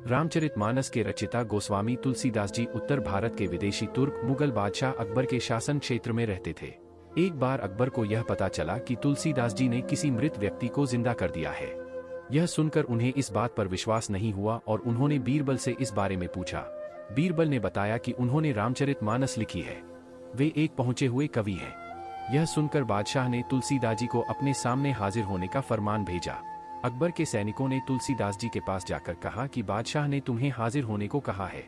रामचरितमानस के रचिता गोस्वामी तुलसीदास जी उत्तर भारत के विदेशी तुर्क मुगल बादशाह अकबर के शासन क्षेत्र में रहते थे। एक बार अकबर को यह पता चला कि तुलसीदास जी ने किसी मृत व्यक्ति को जिंदा कर दिया है। यह सुनकर उन्हें इस बात पर विश्वास नहीं हुआ और उन्होंने बीरबल से इस बारे में पूछा। बीरबल ने बताया कि उन्होंने रामचरितमानस लिखी है, वे एक पहुंचे हुए कवि हैं। यह सुनकर बादशाह ने तुलसीदास जी को अपने सामने हाजिर होने का फरमान भेजा। अकबर के सैनिकों ने तुलसीदास जी के पास जाकर कहा कि बादशाह ने तुम्हें हाजिर होने को कहा है।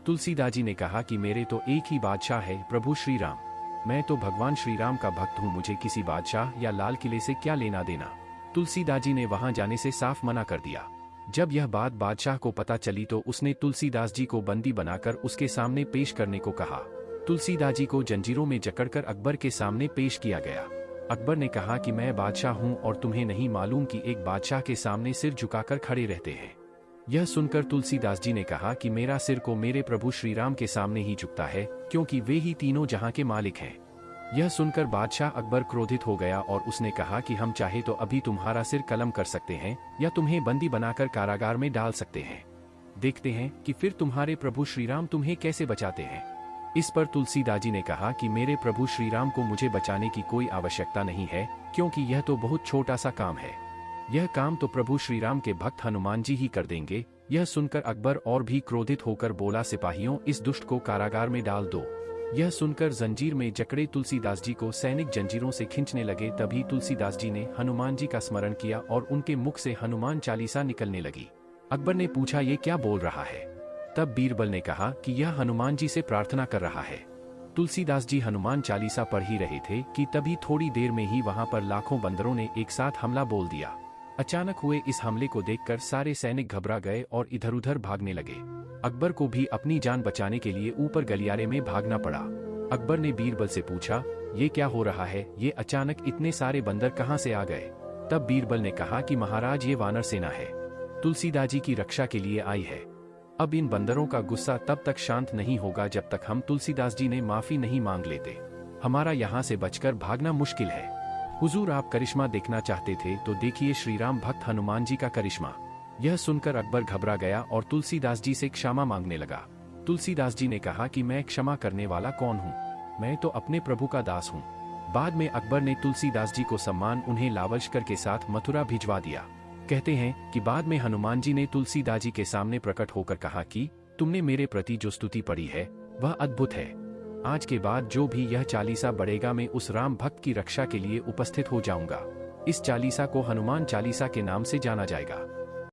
तुलसीदास जी ने कहा कि मेरे तो एक ही बादशाह है, प्रभु श्री राम। मैं तो भगवान श्री राम का भक्त हूँ, मुझे किसी बादशाह या लाल किले से क्या लेना देना। तुलसीदास जी ने वहां जाने से साफ मना कर दिया। जब यह बात बादशाह को पता चली तो उसने तुलसीदास जी को बंदी बनाकर उसके सामने पेश करने को कहा। तुलसीदास जी को जंजीरों में जकड़कर अकबर के सामने पेश किया गया। अकबर ने कहा कि मैं बादशाह हूं और तुम्हें नहीं मालूम कि एक बादशाह के सामने सिर झुकाकर खड़े रहते हैं। यह सुनकर तुलसीदास जी ने कहा कि मेरा सिर को मेरे प्रभु श्री राम के सामने ही झुकता है, क्योंकि वे ही तीनों जहां के मालिक हैं। यह सुनकर बादशाह अकबर क्रोधित हो गया और उसने कहा कि हम चाहे तो अभी तुम्हारा सिर कलम कर सकते हैं या तुम्हें बंदी बनाकर कारागार में डाल सकते हैं। देखते हैं कि फिर तुम्हारे प्रभु श्री राम तुम्हें कैसे बचाते हैं। इस पर तुलसीदास जी ने कहा कि मेरे प्रभु श्री राम को मुझे बचाने की कोई आवश्यकता नहीं है, क्योंकि यह तो बहुत छोटा सा काम है। यह काम तो प्रभु श्री राम के भक्त हनुमान जी ही कर देंगे। यह सुनकर अकबर और भी क्रोधित होकर बोला, सिपाहियों, इस दुष्ट को कारागार में डाल दो। यह सुनकर जंजीर में जकड़े तुलसीदास जी को सैनिक जंजीरों से खींचने लगे। तभी तुलसीदास जी ने हनुमान जी का स्मरण किया और उनके मुख से हनुमान चालीसा निकलने लगी। अकबर ने पूछा, ये क्या बोल रहा है? तब बीरबल ने कहा कि यह हनुमान जी से प्रार्थना कर रहा है। तुलसीदास जी हनुमान चालीसा पढ़ ही रहे थे कि तभी थोड़ी देर में ही वहां पर लाखों बंदरों ने एक साथ हमला बोल दिया। अचानक हुए इस हमले को देखकर सारे सैनिक घबरा गए और इधर उधर भागने लगे। अकबर को भी अपनी जान बचाने के लिए ऊपर गलियारे में भागना पड़ा। अकबर ने बीरबल से पूछा, ये क्या हो रहा है? ये अचानक इतने सारे बंदर कहाँ से आ गए? तब बीरबल ने कहा कि महाराज, ये वानर सेना है, तुलसीदास जी की रक्षा के लिए आई है। अब इन बंदरों का गुस्सा तब तक शांत नहीं होगा जब तक हम तुलसीदास जी ने माफी नहीं मांग लेते। हमारा यहाँ से बचकर भागना मुश्किल है। हुजूर, आप करिश्मा देखना चाहते थे तो देखिए श्री राम भक्त हनुमान जी का करिश्मा। यह सुनकर अकबर घबरा गया और तुलसीदास जी से क्षमा मांगने लगा। तुलसीदास जी ने कहा कि मैं क्षमा करने वाला कौन हूँ? मैं तो अपने प्रभु का दास हूँ। बाद में अकबर ने तुलसीदास जी को सम्मान उन्हें लावलश्कर के साथ मथुरा भिजवा दिया। कहते हैं कि बाद में हनुमान जी ने तुलसीदास जी के सामने प्रकट होकर कहा कि तुमने मेरे प्रति जो स्तुति पढ़ी है वह अद्भुत है। आज के बाद जो भी यह चालीसा बढ़ेगा, मैं उस राम भक्त की रक्षा के लिए उपस्थित हो जाऊंगा। इस चालीसा को हनुमान चालीसा के नाम से जाना जाएगा।